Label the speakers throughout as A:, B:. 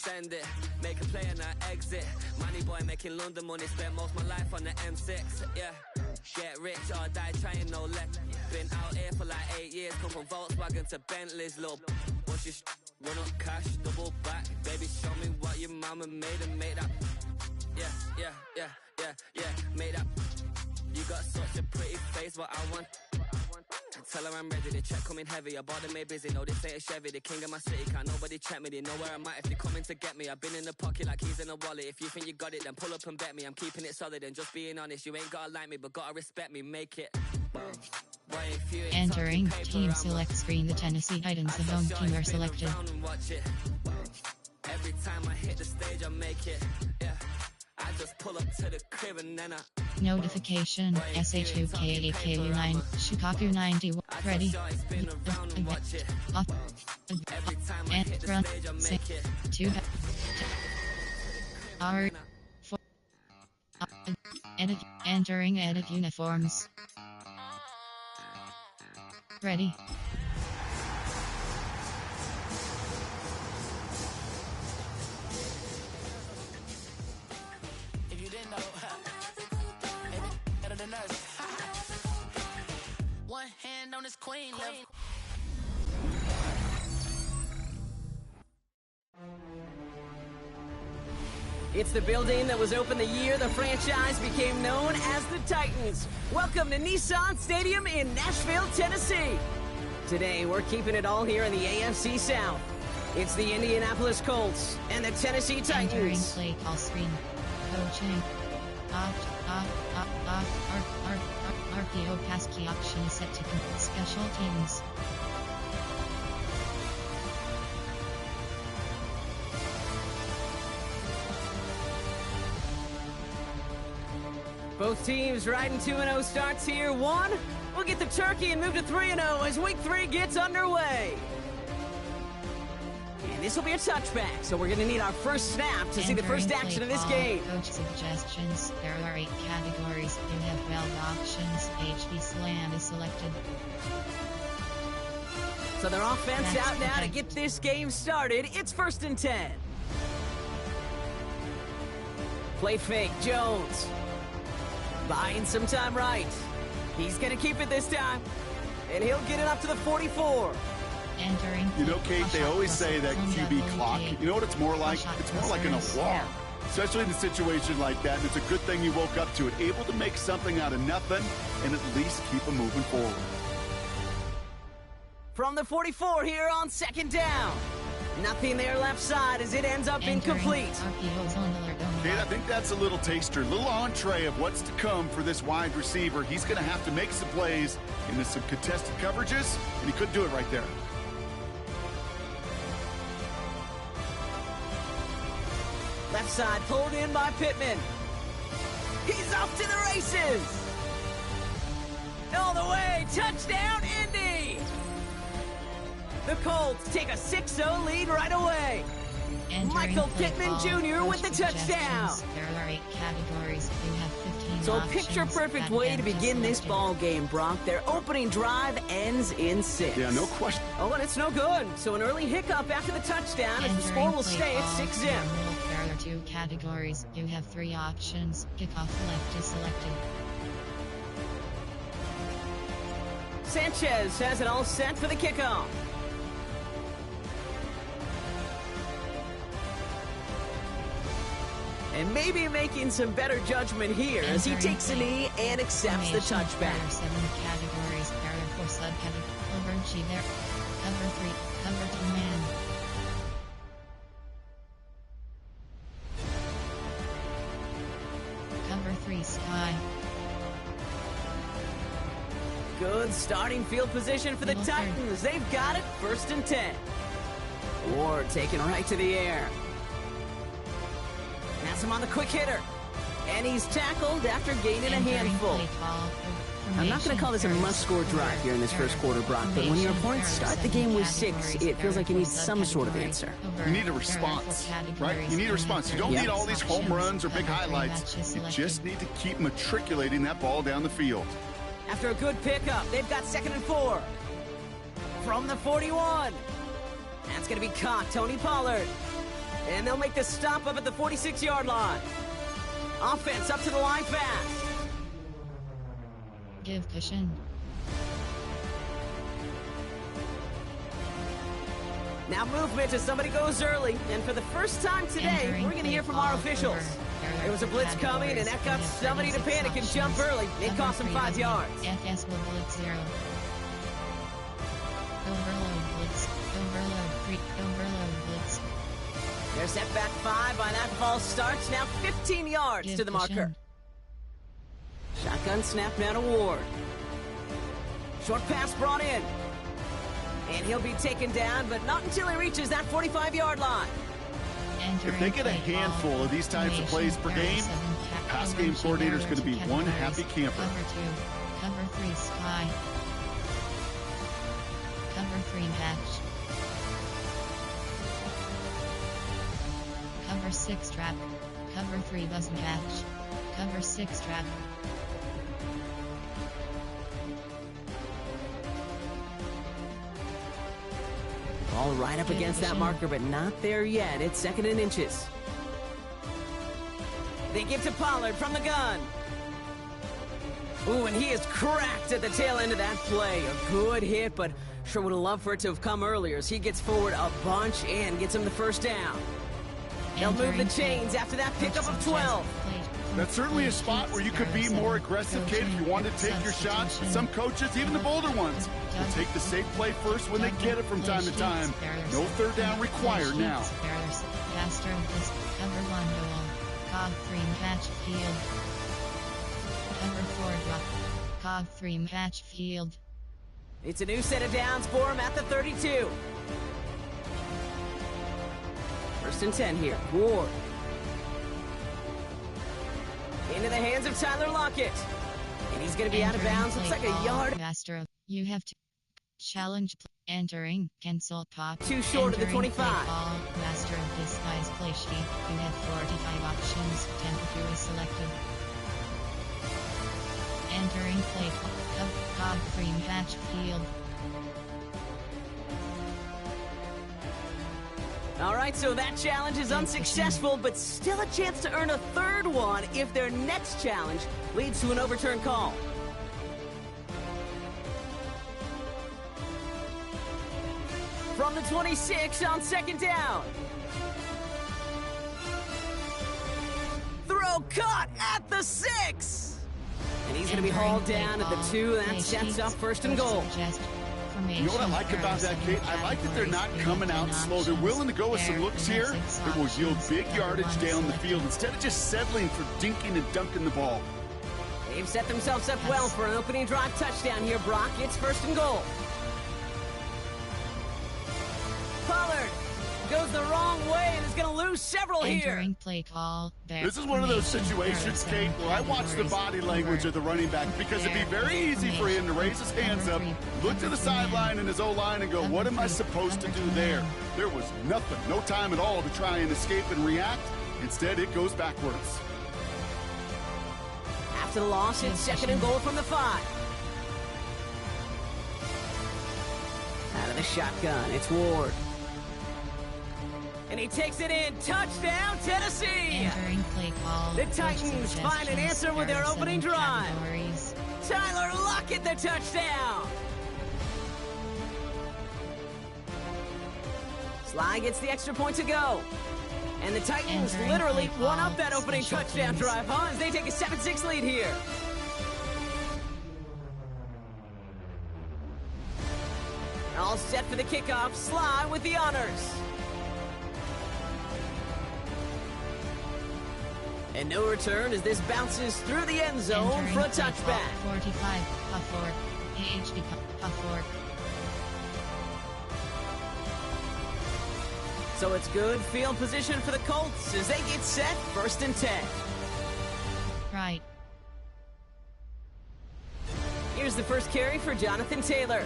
A: send it. Make a play and I exit. Money boy making London money. Spent most of my life on the M6. Yeah. Get rich or die trying, no left. Been out here for like 8 years. Come from Volkswagen to Bentley's, little. Watch your run up cash, double back. Baby, show me what your mama made and made up. Yeah. Made up. You got such a pretty face, what I want. Tell her I'm ready, the check coming heavy. I bought them made busy, no, this ain't a Chevy. The king of my city, can't nobody check me. They know where I'm at if they coming to get me. I've been in the pocket like keys in a wallet. If you think you got it, then pull up and bet me. I'm keeping it solid and just being honest. You ain't gotta like me, but gotta respect me, make it.
B: Entering team select screen, the Tennessee Titans, the home team are selected.
A: Every time I hit the stage, I make it. Yeah, I just pull up to the crib and then I...
B: Notification, SH2KAKU9, Shikaku 90, ready, and run, 6, 2, R, 4, edit, entering edit uniforms, ready.
C: One hand on his queen level.
D: It's the building that was opened the year the franchise became known as the Titans. Welcome to Nissan Stadium in Nashville, Tennessee. Today, we're keeping it all here in the AFC South. It's the Indianapolis Colts and the Tennessee Titans.
B: Entering play call screen. Coaching. RPO passkey option set to complete special teams.
D: Both teams riding 2-0 starts here. One, we'll get the turkey and move to 3-0 as week 3 gets underway. And this will be a touchback, so we're going to need our first snap to see the first action of this game.
B: Coach suggestions. There are 8 categories. You have 12 options. HB Slam is selected.
D: So their offense out now to get this game started. It's 1st and 10. Play fake, Jones. Buying some time right. He's going to keep it this time. And he'll get it up to the 44.
E: You know, Kate, they always say that QB clock, you know what it's more like? It's more like an alarm, especially in a situation like that. And it's a good thing you woke up to it, able to make something out of nothing and at least keep them moving forward.
D: From the 44 here on 2nd down. Nothing there left side as it ends up incomplete.
E: Kate, I think that's a little taster, a little entree of what's to come for this wide receiver. He's going to have to make some plays into some contested coverages, and he could do it right there.
D: Left side pulled in by Pittman. He's off to the races. All the way, touchdown, Indy. The Colts take a 6-0 lead right away. Michael Pittman Jr. with the touchdown.
B: There are 8 categories. You have 15
D: So a picture-perfect way to begin this ball game, Brock. Their opening drive ends in 6.
E: Yeah, no question.
D: Oh, and it's no good. So an early hiccup after the touchdown as the score will stay at 6-0.
B: There are 2 categories. You have 3 options. Kickoff left is selected.
D: Sanchez has it all set for the kickoff. And maybe making some better judgment here as he takes a knee and accepts the touchback.
B: There are 7 categories. There are 4 subcategories. Over G there. Cover 3. Cover 2 man. Cover 3 sky.
D: Good starting field position for the Titans. They've got it 1st and 10. Ward taking right to the air. Has him on the quick hitter. And he's tackled after gaining a handful. I'm not going to call this a must-score drive here in this first quarter, Brock, but when your opponents start the game with 6, it feels like you need some sort of answer.
E: You need a response, right? You need a response. You don't need all these home runs or big highlights. You just need to keep matriculating that ball down the field.
D: After a good pickup, they've got 2nd and 4. From the 41. That's going to be caught, Tony Pollard. And they'll make the stop up at the 46-yard line. Offense up to the line fast.
B: Give cushion.
D: Now movement as somebody goes early. And for the first time today, we're going to hear from our officials. There was a blitz coming, and that got somebody to panic and jump early. It cost them 5 yards.
B: FS will blitz 0. Overload blitz. Overload 3. Overload blitz.
D: They're set back 5 by that ball starts. Now 15 yards
B: Give
D: to the marker.
B: cushion.
D: Shotgun snap now to Ward. Short pass brought in. And he'll be taken down, but not until he reaches that 45-yard line.
E: If they get a handful of these types of plays per game, pass game coordinator is going to be one happy camper.
B: Cover 2. Cover 3 sky. Cover 3 hatch. Cover 6 trap. Cover 3 doesn't hatch. Cover 6 trap.
D: Ball right up against that marker, but not there yet. It's 2nd and inches. They give to Pollard from the gun. Ooh, and he is cracked at the tail end of that play. A good hit, but sure would have loved for it to have come earlier as he gets forward a bunch and gets him the first down. They'll move the chains after that pickup of 12.
E: That's certainly a spot where you could be more aggressive, Kate, if you want to take your shots. Some coaches, even the bolder ones, will take the safe play first when they get it from time to time. No third down required now.
B: Faster cover 1 goal. Cog 3 match field. Cover 4 drop. Cog 3 match field.
D: It's a new set of downs for him at the 32. 1st and 10 here. Ward. Into the hands of Tyler Lockett. And he's going to be out of bounds. Looks like a yard.
B: Master, you have to challenge entering cancel pop.
D: Too short of the 25.
B: Master of disguise play sheet. You have 45 options. Temperature is selected. Entering play cog 3 match field.
D: All right, so that challenge is unsuccessful, but still a chance to earn a 3rd one if their next challenge leads to an overturned call. From the 26 on 2nd down. Throw caught at the 6. And he's going to be hauled down at the 2. That sets up 1st and goal.
E: You know what I like about that, Kate? I like that they're not coming out slow. They're willing to go with some looks here that will yield big yardage down the field instead of just settling for dinking and dunking the ball.
D: They've set themselves up well for an opening drive touchdown here, Brock. It's 1st and goal. Pollard goes the wrong way and is going to lose several here.
B: Play call.
E: This is one of those situations, Kate, where I watch the body language of the running back because it'd be very easy for him to raise his hands up, look to the sideline in his O-line and go, what am I supposed to do there? There was nothing, no time at all to try and escape and react. Instead, it goes backwards.
D: After the loss, it's 2nd and goal from the 5. Out of the shotgun, it's Ward. And he takes it in. Touchdown, Tennessee!
B: Entering play call.
D: The Titans find an answer with their opening drive.
B: Categories.
D: Tyler Lockett, the touchdown! Sly gets the extra point to go. And the Titans
B: Entering
D: literally
B: play
D: won
B: call.
D: up that opening
B: Special
D: touchdown
B: teams.
D: drive, huh? As they take a 7-6 lead here. All set for the kickoff. Sly with the honors. And no return as this bounces through the end zone
B: Entering
D: for a
B: play call.
D: touchback.
B: 45. Pufford. AHD Pufford.
D: So it's good field position for the Colts as they get set 1st and 10.
B: Right.
D: Here's the first carry for Jonathan Taylor.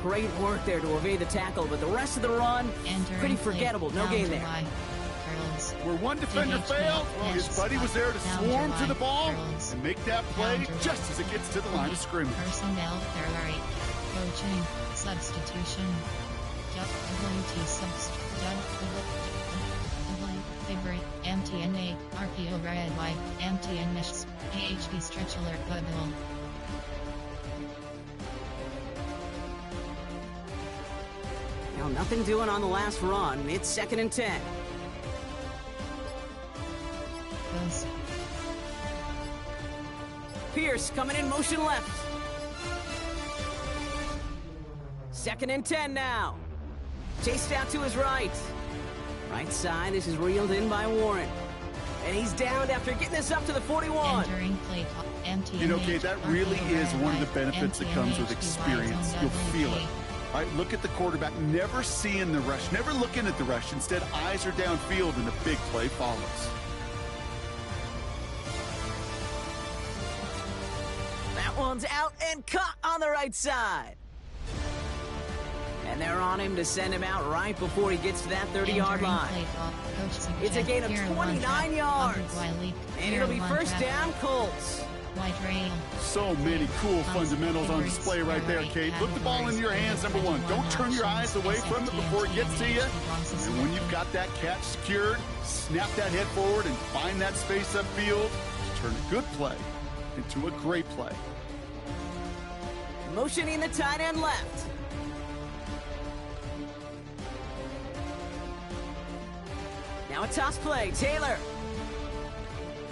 D: Great work there to evade the tackle, but the rest of the run,
B: Entering
D: pretty
B: play
D: forgettable. No gain there.
B: July. Curls.
E: Where one defender failed, his buddy was there to swarm to the ball and make that play just as it gets to the line of scrimmage.
B: Personnel theory. Coaching. Substitution. WT MTNA, RPO Red Y, MTN Mesh, AHP Stretch Alert Bubble.
D: Now nothing doing on the last run. It's 2nd and 10.
B: Goes.
D: Pierce coming in motion left. 2nd and 10 now. Chased out to his right. Right side, this is reeled in by Warren. And he's downed after getting this up to the 41.
B: Entering play clock. MTNH,
E: You know, Kate, that really
B: RPO
E: is one of the
B: Red Y,
E: benefits that comes with
B: MTNH,
E: experience. You'll feel it. All right, look at the quarterback, never seeing the rush, never looking at the rush. Instead, eyes are downfield, and the big play follows.
D: That one's out and caught on the right side. And they're on him to send him out right before he gets to that 30-yard line. It's a gain of 29 yards. And it'll be first down, Colts.
B: White rail.
E: So many cool fundamentals on display right there, Kate. Put the ball in your hands, number one. Don't turn your eyes away from it before it gets to you. And when you've got that catch secured, snap that head forward and find that space upfield. Turn a good play into a great play.
D: Motioning the tight end left. Now a toss play, Taylor.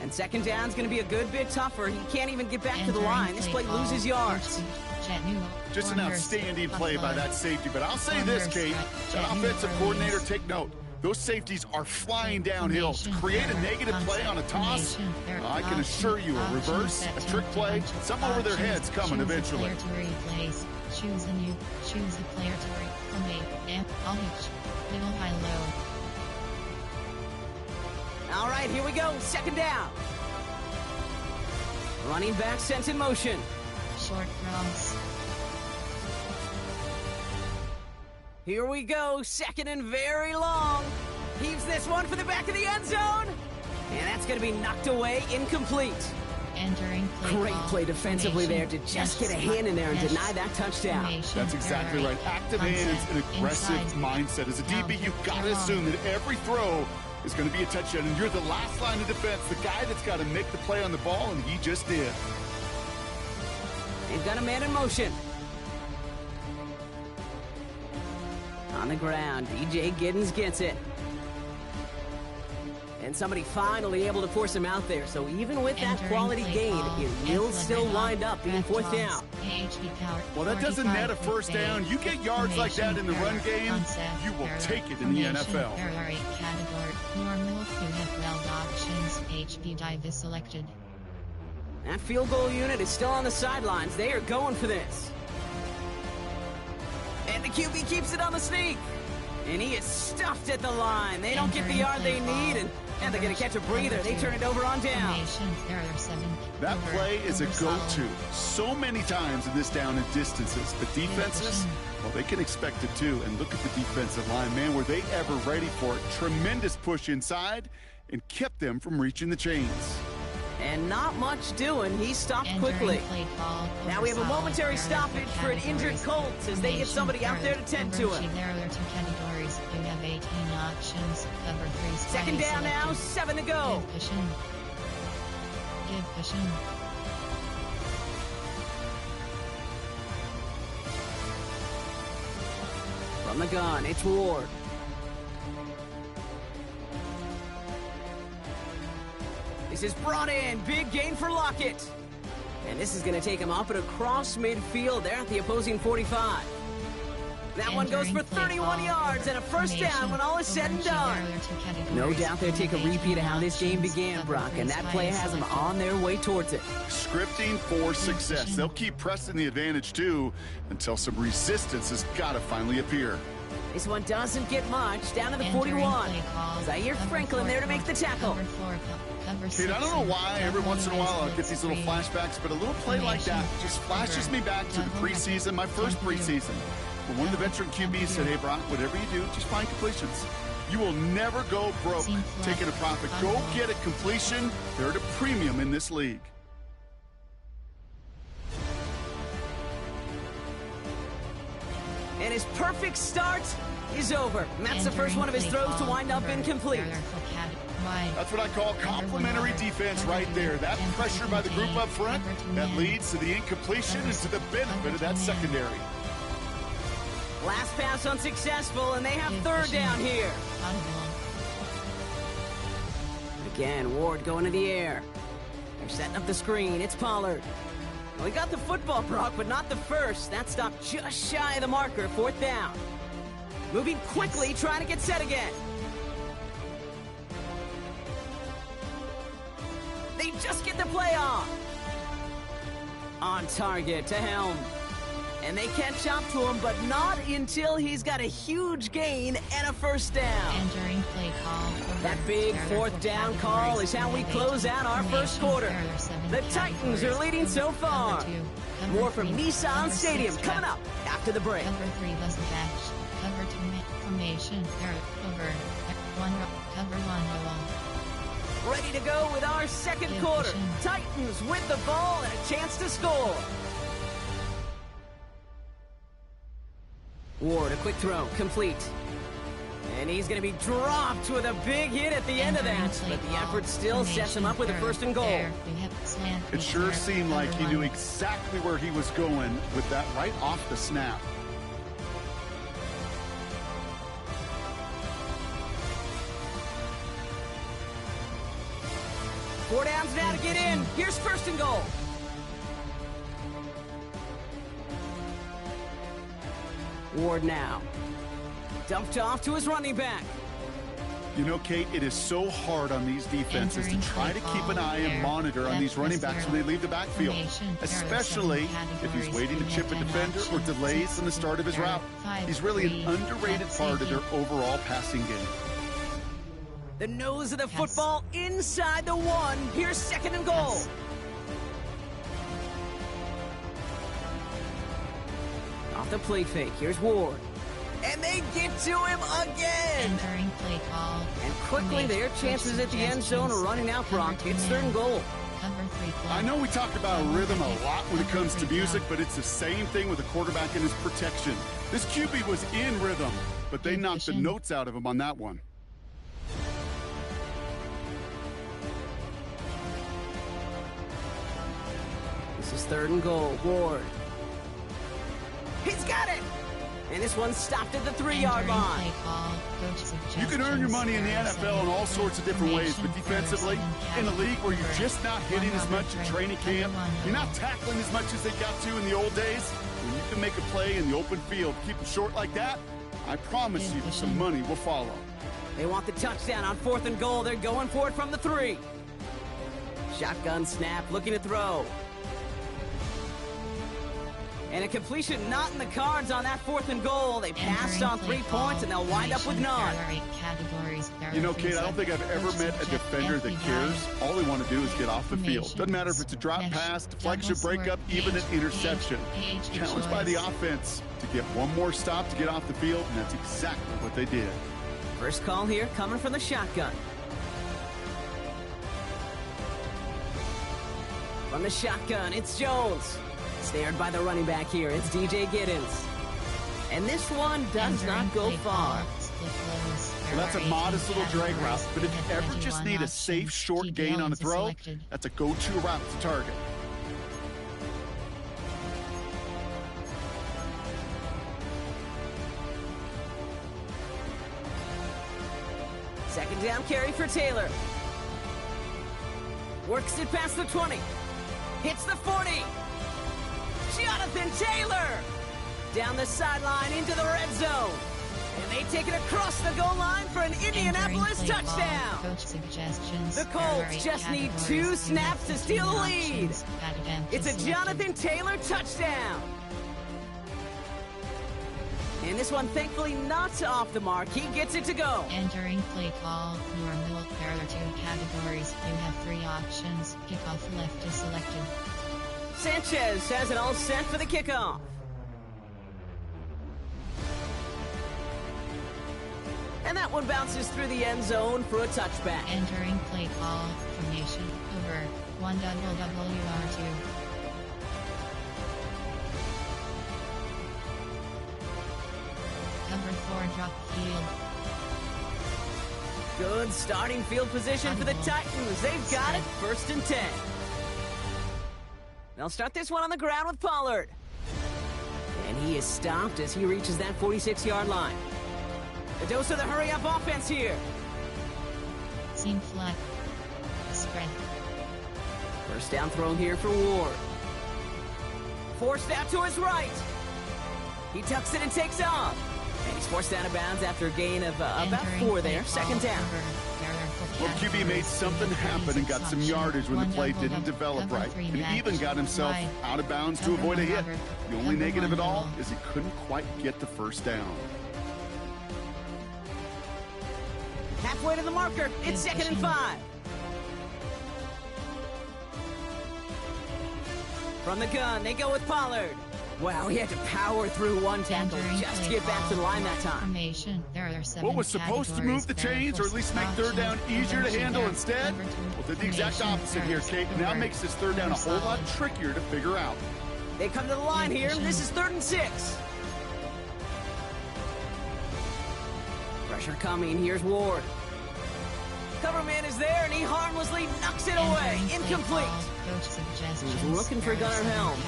D: And 2nd down's going to be a good bit tougher. He can't even get back to the line. This play loses yards.
E: Just an outstanding play by that safety. But I'll say this, Kate, that offensive coordinator, take note. Those safeties are flying downhill. To create a negative play on a toss, I can assure you a reverse, a trick play, something over their heads coming eventually.
B: Choose a new, choose a player to replay. Little high low.
D: All right, here we go. 2nd down. Running back sent in motion.
B: Short cross.
D: Here we go. 2nd and very long. Heaves this one for the back of the end zone. And that's going to be knocked away, incomplete.
B: Entering play
D: Great
B: call.
D: play defensively there to
B: Formation.
D: just get a hand in there and deny that touchdown.
B: Formation.
E: That's exactly right. Active hands and aggressive mindset. As a DB, you've got to assume that every throw is going to be a touchdown, and you're the last line of defense, the guy that's got to make the play on the ball, and he just did.
D: They've got a man in motion. On the ground, DJ Giddens gets it. And somebody finally able to force him out there. So even with that quality gain, it will still wind up being 4th down.
E: Well, that doesn't net a first down. You get yards like that in the run game, you will take it in the NFL.
B: Normal options, HB dive is selected.
D: That field goal unit is still on the sidelines. They are going for this. And the QB keeps it on the sneak. And he is stuffed at the line. They don't get the yard they need, and they're going to catch a breather. They turn it over on down.
E: That play is a go-to so many times in this down and distances. The defenses, well, they can expect it too. And look at the defensive line, man. Were they ever ready for it? Tremendous push inside and kept them from reaching the chains.
D: And not much doing. He stopped quickly. Now we have a momentary stoppage for an injured Colts as they get somebody out there to tend to him.
B: There are 2 categories. You have 18 options. Cover 3.
D: 2nd down now, 7 to go.
B: Give cushion.
D: From the gun, it's Ward. This is brought in. Big gain for Lockett. And this is going to take him up and across midfield there at the opposing 45. That one goes for 31 yards and a first down when all is said and done. No doubt they'll take a repeat of how this game began, Brock, and that play has them on their way towards it.
E: Scripting for success. They'll keep pressing the advantage, too, until some resistance has got to finally appear.
D: This one doesn't get much. Down to the 41. Zaire Franklin there to make the tackle.
E: Kate, I don't know why every once in a while I'll get these little flashbacks, but a little play like that just flashes me back to the preseason, my first preseason. When one of the veteran QBs said, hey, Brock, whatever you do, just find completions. You will never go broke taking a profit. Go get a completion. They're at a premium in this league.
D: And his perfect start is over. And that's the first one of his throws to wind up incomplete.
E: That's what I call complimentary defense right there. That pressure by the group up front, that leads to the incompletion and to the benefit of that secondary.
D: Last pass unsuccessful, and they have third down here. Again, Ward going to the air. They're setting up the screen. It's Pollard. Well, he got the football, Brock, but not the first. That stopped just shy of the marker. Fourth down. Moving quickly, trying to get set again. They just get the play off. On target to Helm. And they catch up to him, but not until he's got a huge gain and a first down.
B: Entering play call.
D: That big fourth down call is how we close out our first quarter. The Titans are leading so far. More from Nissan Stadium coming up after the break.
B: Cover 3 was the catch. Cover 2 formation. Over. Cover 1
D: Ready to go with our second quarter. Titans with the ball and a chance to score. Ward, a quick throw, complete. And he's going to be dropped with a big hit at the end of that. But the effort still sets him up with a first and goal.
E: It sure seemed like he knew exactly where he was going with that right off the snap.
D: Four downs now to get in. Here's first and goal. Ward now. Dumped off to his running back.
E: You know, Kate, it is so hard on these defenses to try to keep an eye and monitor on these running backs when they leave the backfield, especially if he's waiting to chip a defender or delays in the start of his route. He's really an underrated part of their overall passing game.
D: The nose of the football inside the one. Here's second and goal. Off the play fake. Here's Ward. And they get to him again.
B: Entering play call.
D: And quickly their chances at the end zone are running out, Brock. It's third and goal.
B: Cover 3
E: I know we talk about rhythm a lot when it comes to music, but it's the same thing with the quarterback and his protection. This QB was in rhythm, but they knocked the notes out of him on that one.
D: This is third and goal. Ward. He's got it! And this one's stopped at the 3-yard line.
E: You can earn your money in the NFL in all sorts of different ways, but defensively, in a league where you're just not hitting as much at training camp, you're not tackling as much as they got to in the old days, when you can make a play in the open field, keep it short like that, I promise you some money will follow.
D: They want the touchdown on fourth and goal. They're going for it from the 3. Shotgun snap, looking to throw. And a completion not in the cards on that fourth and goal. They passed on 3 points, and they'll wind up with none.
E: You know, Kate, I don't think I've ever met a defender that cares. All they want to do is get off the field. Doesn't matter if it's a drop pass, deflection, breakup, even an interception. Challenged by the offense to get one more stop to get off the field, and that's exactly what they did.
D: First call here coming from the shotgun. From the shotgun, it's Jones. Snared by the running back here, it's DJ Giddens. And this one does not go far.
E: Well, that's a modest little drag route, but if you ever just need a safe, short gain on a throw, that's a go-to route to target.
D: Second down carry for Taylor. Works it past the 20. Hits the 40. Jonathan Taylor! Down the sideline into the red zone. And they take it across the goal line for an Indianapolis touchdown. The Colts just need 2 snaps to steal the lead. It's a Jonathan Taylor touchdown. And this one, thankfully, not off the mark. He gets it to go.
B: Entering play call. Normal. There are 2 categories. You have 3 options. Kickoff left is selected.
D: Sanchez has it all set for the kickoff. And that one bounces through the end zone for a touchback.
B: Entering play call. Formation. Over. 1 WR2. Cover 4 drop field.
D: Good starting field position for the Titans. They've got it, 1st and 10. They'll start this one on the ground with Pollard. And he is stopped as he reaches that 46-yard line. A dose of the hurry-up offense here.
B: Seam flat. Spread.
D: First down throw here for Ward. Forced out to his right. He tucks it and takes off. And he's forced out of bounds after a gain of about 4 there. 2nd down.
E: Well, QB made something happen and got some yardage when the play didn't develop right. And he even got himself out of bounds to avoid a hit. The only negative at all is he couldn't quite get the 1st down.
D: Halfway to the marker. It's 2nd and 5. From the gun, they go with Pollard. Wow, he had to power through one tackle just to get back to the line that time.
E: What was supposed to move the chains or at least make 3rd down easier to handle instead? Well, did the exact opposite here, Kate. Now makes this 3rd down a whole lot trickier to figure out.
D: They come to the line here, and this is 3rd and 6. Pressure coming, here's Ward. Cover man is there, and he harmlessly knocks it away. Incomplete. He's looking for Gunnar Helm.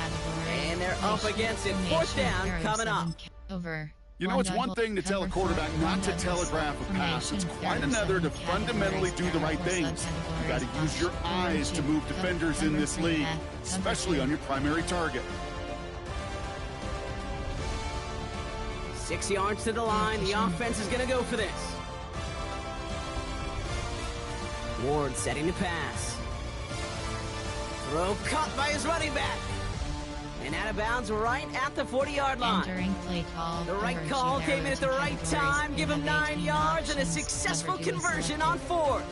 D: And they're up against it. 4th down coming up.
E: You know, it's one thing to tell a quarterback not to telegraph a pass. It's quite another to fundamentally do the right things. You got to use your eyes to move defenders in this league, especially on your primary target.
D: 6 yards to the line. The offense is going to go for this. Ward setting the pass. Throw caught by his running back. And out of bounds right at the 40-yard line. The right call came in at the right time. Give him 9 yards and a successful conversion on 4th.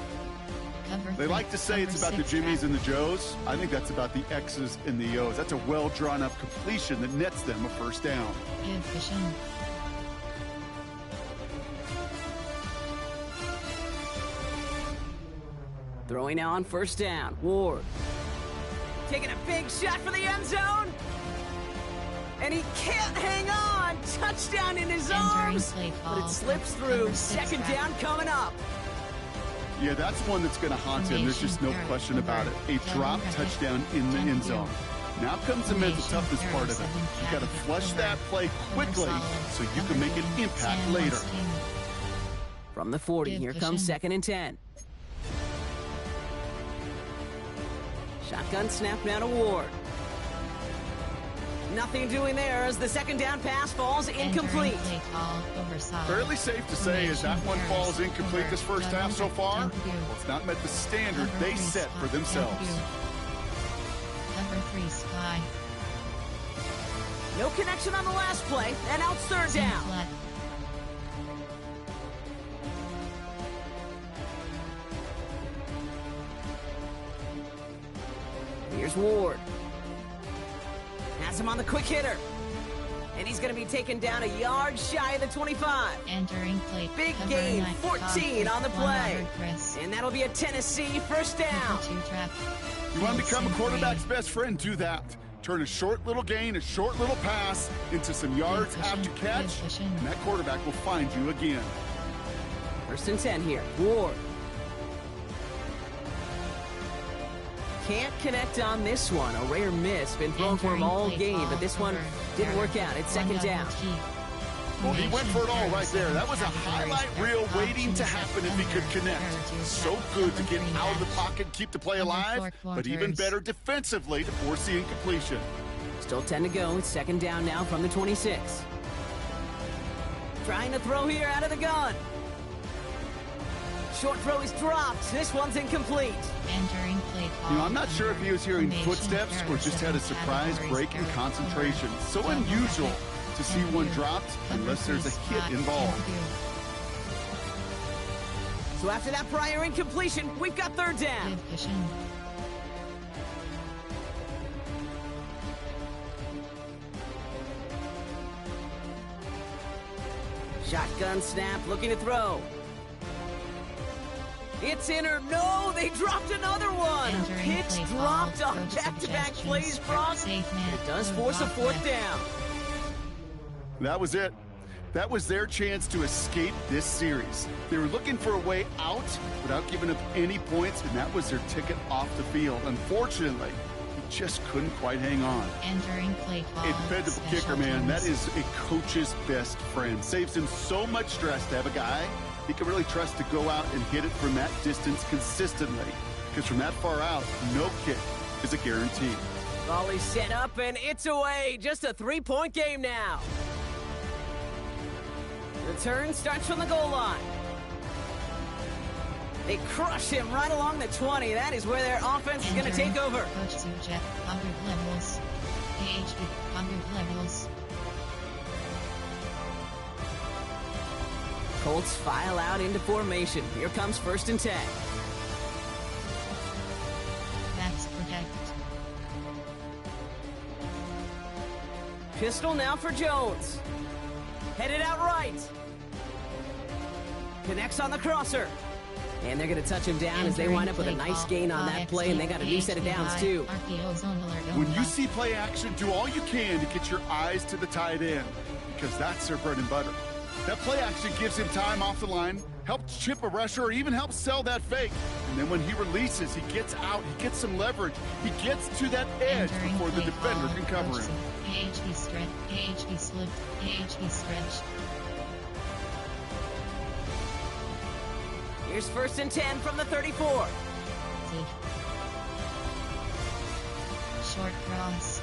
E: They like to say it's about the Jimmies and the Joes. I think that's about the X's and the O's. That's a well-drawn-up completion that nets them a 1st down.
B: Good vision.
D: Throwing now on 1st down. Ward. Taking a big shot for the end zone. And he can't hang on. Touchdown in his arms. But it slips through. 2nd down coming up.
E: Yeah, that's one that's going to haunt him. There's just no question about it. A drop touchdown in the end zone. Now comes the mental toughness part of it. You got to flush that play quickly so you can make an impact later.
D: From the 40, here comes 2nd and 10. Shotgun snap now to Ward. Nothing doing there as the 2nd down pass falls incomplete.
E: Fairly safe to say as that one falls incomplete this 1st half so far. Well, it's not met the standard they set for themselves.
B: Number 3, Sky.
D: No connection on the last play, and now it's 3rd down. Here's Ward. Has him on the quick hitter. And he's going to be taken down a yard shy of the 25.
B: Entering play.
D: Big gain, 14 on the play. And that'll be a Tennessee 1st down.
E: You want to become a quarterback's best friend? Do that. Turn a short little gain, a short little pass into some yards after catch, and that quarterback will find you again.
D: 1st and 10 here. Ward. Can't connect on this one. A rare miss. Been thrown for him all game, but this one didn't work out. It's 2nd down.
E: Well, he went for it all right there. That was a highlight reel waiting to happen if he could connect. So good to get out of the pocket, keep the play alive, but even better defensively to force the incompletion.
D: Still 10 to go. It's 2nd down now from the 26. Trying to throw here out of the gun. Short throw is dropped. This one's incomplete.
B: Entering play call.
E: You know, I'm not sure if he was hearing footsteps or just had a surprise break in concentration. So unusual to see one dropped unless there's a hit involved.
D: So after that prior incompletion, we've got 3rd down. Shotgun snap, looking to throw. It's in or no, they dropped another one. Pitch dropped on back-to-back plays, Brock. It does force a 4th down.
E: That was it. That was their chance to escape this series. They were looking for a way out without giving up any points, and that was their ticket off the field. Unfortunately, he just couldn't quite hang on.
B: Entering play call.
E: A dependable kicker, man, that is a coach's best friend. Saves him so much stress to have a guy he can really trust to go out and hit it from that distance consistently. Because from that far out, no kick is a guarantee.
D: Volley set up, and it's away. Just a 3-point game now. Return starts from the goal line. They crush him right along the 20. That is where their offense is going to take over.
B: Coach Sujet, 100 levels. PHP, 100 levels.
D: Colts file out into formation. Here comes 1st and 10.
B: Backs protect.
D: Pistol now for Jones. Headed out right. Connects on the crosser. And they're going to touch him down as they wind up with a nice gain on that play, and they got a new set of downs, too.
E: When you see play action, do all you can to get your eyes to the tight end, because that's their bread and butter. That play action gives him time off the line, helps chip a rusher, or even helps sell that fake. And then when he releases, he gets out, he gets some leverage, he gets to that edge before the defender can cover him.
B: AHV stretch, AHV slip, AHV stretch.
D: Here's 1st and 10 from the 34.
B: Zig. Short cross.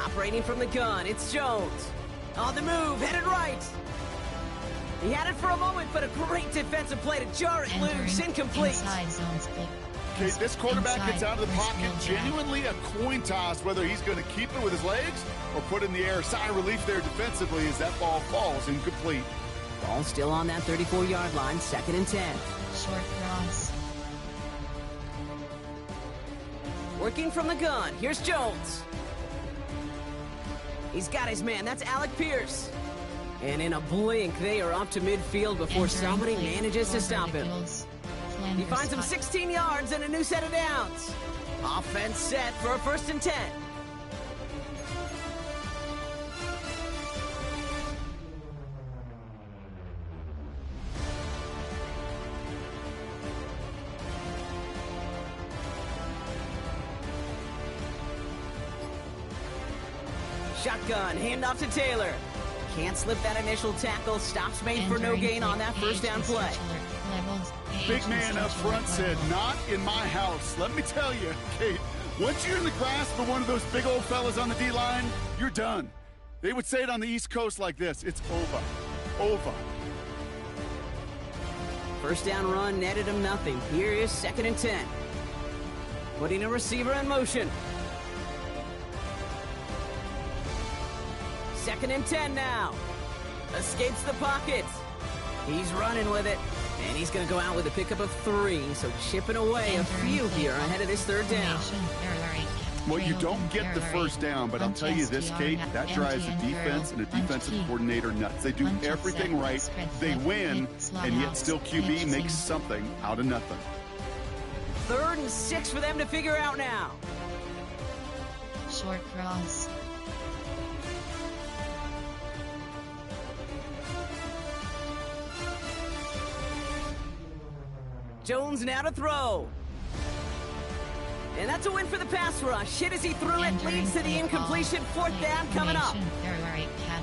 D: Operating from the gun, it's Jones. On the move, headed right. He had it for a moment, but a great defensive play to jar it loose, incomplete.
B: Inside zone split.
E: Okay, this quarterback gets out of the pocket, genuinely a coin toss whether he's going to keep it with his legs or put it in the air. Sigh of relief there defensively as that ball falls incomplete.
D: Ball still on that 34-yard line, 2nd and 10.
B: Short cross.
D: Working from the gun, here's Jones. He's got his man, that's Alec Pierce. And in a blink, they are up to midfield before somebody manages to stop him. He finds him 16 yards and a new set of downs. Offense set for a 1st and 10. Shotgun, handoff to Taylor. Can't slip that initial tackle. Stops made for no gain on that 1st down play.
E: Big man up front said, "Not in my house." Let me tell you, Kate, once you're in the grasp of one of those big old fellas on the D-line, you're done. They would say it on the East Coast like this: it's over. Over.
D: 1st down run netted him nothing. Here is 2nd and 10. Putting a receiver in motion. 2nd and 10 now. Escapes the pocket. He's running with it. And he's going to go out with a pickup of 3. So chipping away a few here ahead of this 3rd down.
E: Well, you don't get the 1st down, but I'll tell you this, Kate, that drives the defense and a defensive coordinator nuts. They do everything right. They win, and yet still QB makes something out of nothing.
D: 3rd and 6 for them to figure out now.
B: Short cross.
D: Jones now to throw. And that's a win for the pass rush. Hit as he threw it, leads to the incompletion. 4th down coming up.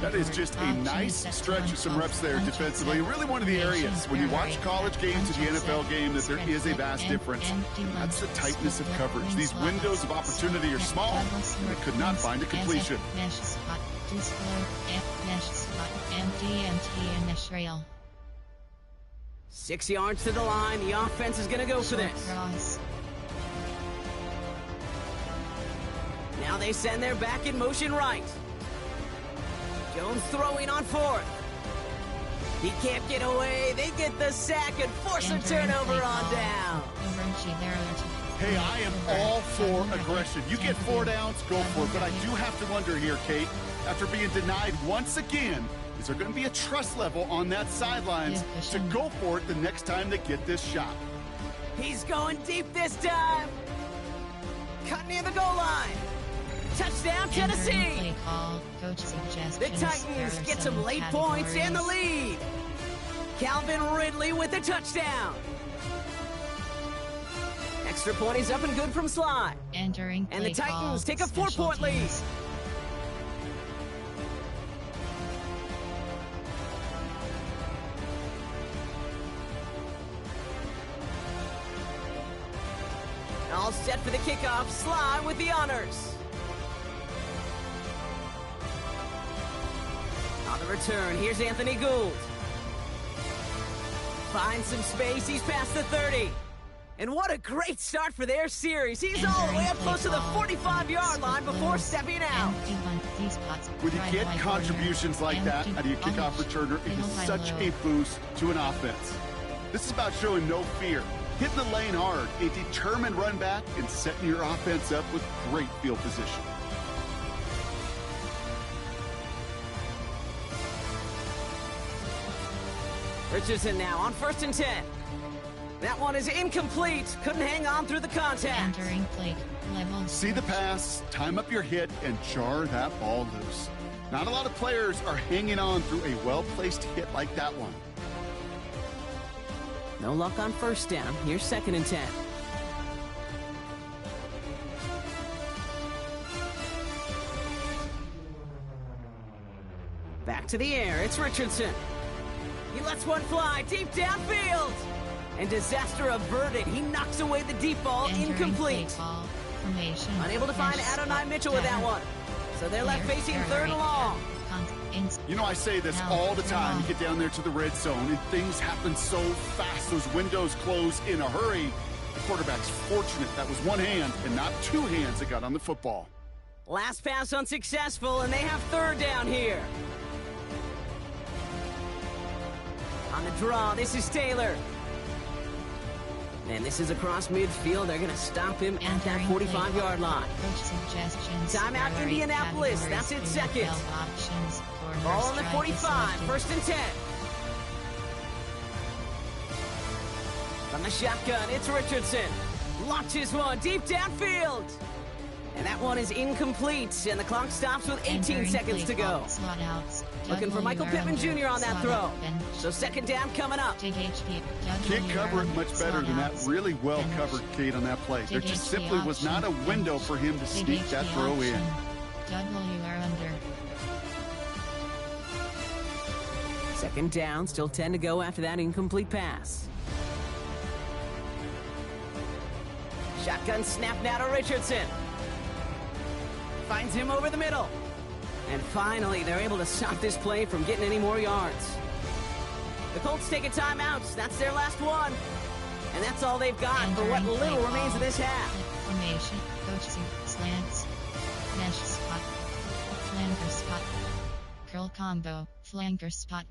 E: That is just a nice stretch of some reps there defensively. Really one of the areas when you watch college games to the NFL game that there is a vast difference. That's the tightness of coverage. These windows of opportunity are small, and they could not find a completion.
D: 6 yards to the line. The offense is going to go for this. Now they send their back in motion right. Jones throwing on 4th. He can't get away. They get the sack and force a turnover on down.
E: Hey, I am all for aggression. You get 4 downs, go for it. But I do have to wonder here, Kate, after being denied once again, is there going to be a trust level on that sidelines to go for it the next time they get this shot?
D: He's going deep this time. cut near the goal line. Touchdown, Tennessee.
B: Play call. Coach suggestions.
D: The Titans get some late points and the lead. Calvin Ridley with the touchdown. Extra point is up and good from Sly.
B: Entering play
D: And the Titans
B: call.
D: take a
B: Special
D: 4-point lead.
B: teams.
D: All set for the kickoff. Sly with the honors. On the return, here's Anthony Gould. Finds some space. He's past the 30. And what a great start for their series. He's all the way up close to the 45-yard line before stepping out.
E: When you get contributions like that out of your kickoff returner, it is such a boost to an offense. This is about showing no fear, hitting the lane hard, a determined run back, and setting your offense up with great field position.
D: Richardson now on 1st and 10. That one is incomplete. Couldn't hang on through the contact.
B: Entering plate. Level.
E: See the pass, time up your hit, and jar that ball loose. Not a lot of players are hanging on through a well-placed hit like that one.
D: No luck on 1st down. Here's 2nd and 10. Back to the air. It's Richardson. He lets one fly deep downfield. And disaster averted. He knocks away the deep ball. Incomplete. Unable to find Adonai Mitchell with that one. So they're left facing 3rd and long.
E: You know, I say this all the time. You get down there to the red zone, and things happen so fast. Those windows close in a hurry. The quarterback's fortunate that was one hand and not two hands that got on the football.
D: Last pass unsuccessful, and they have 3rd down here. On the draw, this is Taylor. And this is across midfield. They're going to stop him at that 45-yard line. Timeout, Indianapolis. That's its 2nd. Ball on the 45. 1st and 10. From the shotgun, it's Richardson. Launches one deep downfield. And that one is incomplete. And the clock stops with 18 seconds to go. Looking for Michael Pittman Jr. on that throw. So 2nd down coming up.
E: Can't cover it much better than that really well-covered Kate on that play. There just simply was not a window for him to sneak that throw in.
B: under.
D: 2nd down, still 10 to go after that incomplete pass. Shotgun snap now to Richardson. Finds him over the middle. And finally, they're able to stop this play from getting any more yards. The Colts take a timeout. That's their last one. And that's all they've got for what little remains of this half.
B: Formation, coaching, slants, mesh spot, flanker spot, curl combo, flanker spot.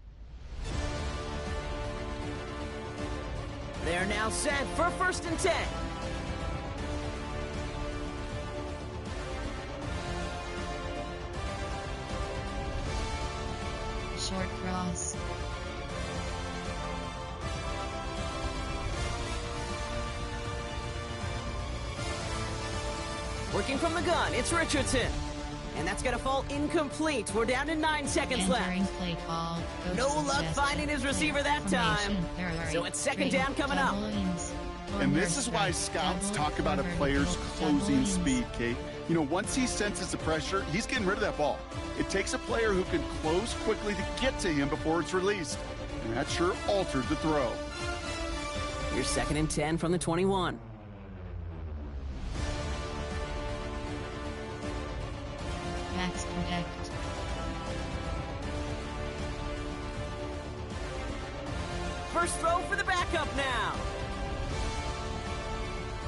D: They're now set for 1st and 10.
B: Short cross.
D: Working from the gun, it's Richardson. And that's going to fall incomplete. We're down to 9 seconds left.
B: Play call.
D: No luck finding his receiver that time. So it's 2nd down coming up.
E: And this is why scouts talk about a player's closing speed, Kate. You know, once he senses the pressure, he's getting rid of that ball. It takes a player who can close quickly to get to him before it's released. And that sure altered the throw.
D: Here's 2nd and 10 from the 21.
B: Max protect.
D: First throw for the backup now.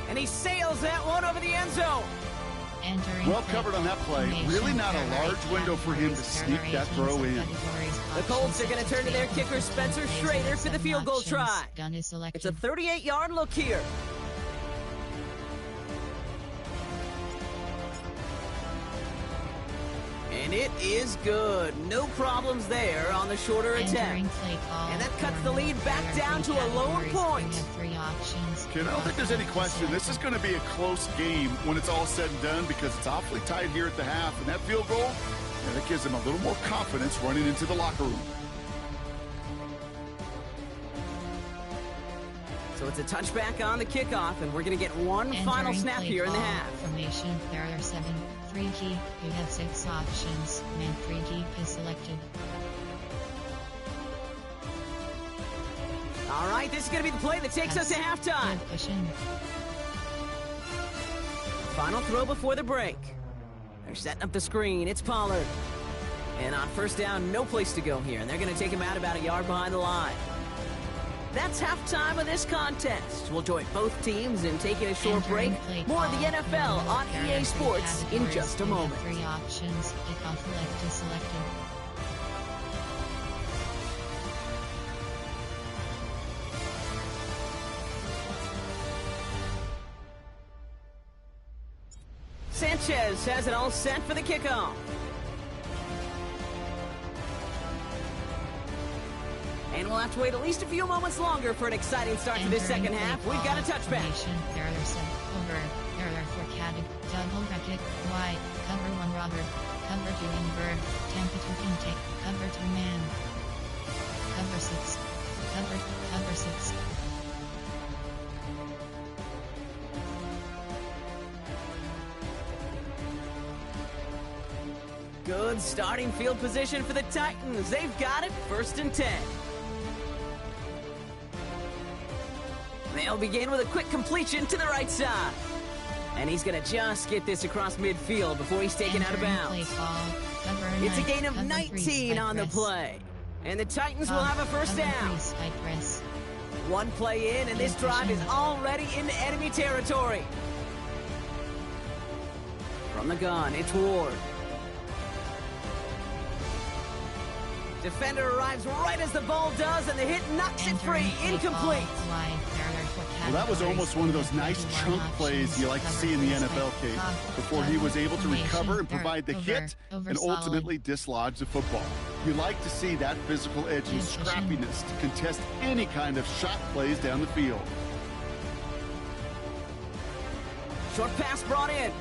D: And he sails that one over the end zone.
E: Well covered on that play. Really not a large window for him to sneak that throw in.
D: The Colts are going to turn to their kicker, Spencer Schrader, for the field goal try. It's a 38-yard look here. And it is good. No problems there on the shorter attempt. And that cuts the lead back down to a lone point.
E: Kid, I don't think there's any question. This is going to be a close game when it's all said and done because it's awfully tight here at the half. And that field goal, that gives them a little more confidence running into the locker room.
D: So it's a touchback on the kickoff, and we're going to get one final snap here in the half.
B: Formation, there are 7. 3 deep. You have 6 options. Man 3 deep is selected.
D: All right, this is going to be the play that takes us to halftime. Final throw before the break. They're setting up the screen. It's Pollard. And on first down, no place to go here. And they're going to take him out about a yard behind the line. That's halftime of this contest. We'll join both teams in taking a short break. More of the NFL on EA Sports in just a moment.
B: 3 options. Kickoff left is selected.
D: Sanchez has it all set for the kickoff. And we'll have to wait at least a few moments longer for an exciting start to this second half. We've got a touchback.
B: There are 7 over. There are 4 caddy. Double bracket. Wide. Cover 1 robber. Cover 2 invert. Tampa 2 intake. Cover 2 man. Cover 6. Cover 6.
D: Good starting field position for the Titans. They've got it. 1st and 10. They'll begin with a quick completion to the right side. And he's going to just get this across midfield before he's taken out of bounds. It's a gain of 19 on the play. And the Titans will have a first down. 1 play in, and this drive is already into enemy territory. From the gun, it's Ward. Defender arrives right as the ball does, and the hit knocks it free. Incomplete.
E: Well, that was almost one of those nice chunk plays you like to see in the NFL, Kate, before he was able to recover and provide the hit and ultimately dislodge the football. You like to see that physical edge and scrappiness to contest any kind of shot plays down the field.
D: Short pass brought in.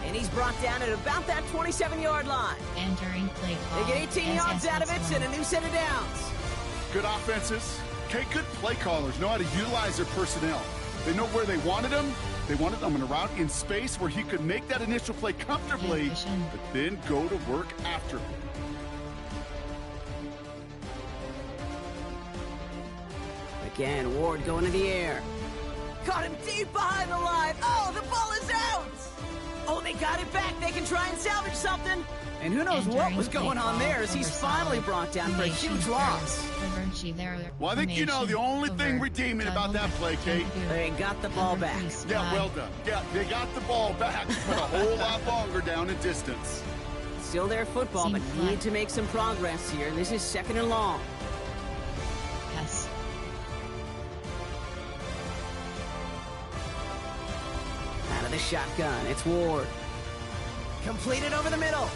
D: And he's brought down at about that 27-yard line.
B: Entering play call.
D: They get 18 yards out of it and a new set of downs.
E: Good offenses. Okay, good play callers know how to utilize their personnel. They know where they wanted them. They wanted them in a route in space where he could make that initial play comfortably, but then go to work after.
D: Again, Ward going to the air. Caught him deep behind the line. Oh, the ball is out. Oh, they got it back. They can try and salvage something. And who knows what was going on there as he's finally brought down for a huge loss.
E: Well, I think you know the only thing redeeming about that play, Kate.
D: They got the ball back.
E: Yeah, well done. Yeah, they got the ball back, but a whole lot longer down in distance.
D: Still their football, but need to make some progress here. This is 2nd and long.
B: Yes.
D: Out of the shotgun, it's Ward. Completed over the middle.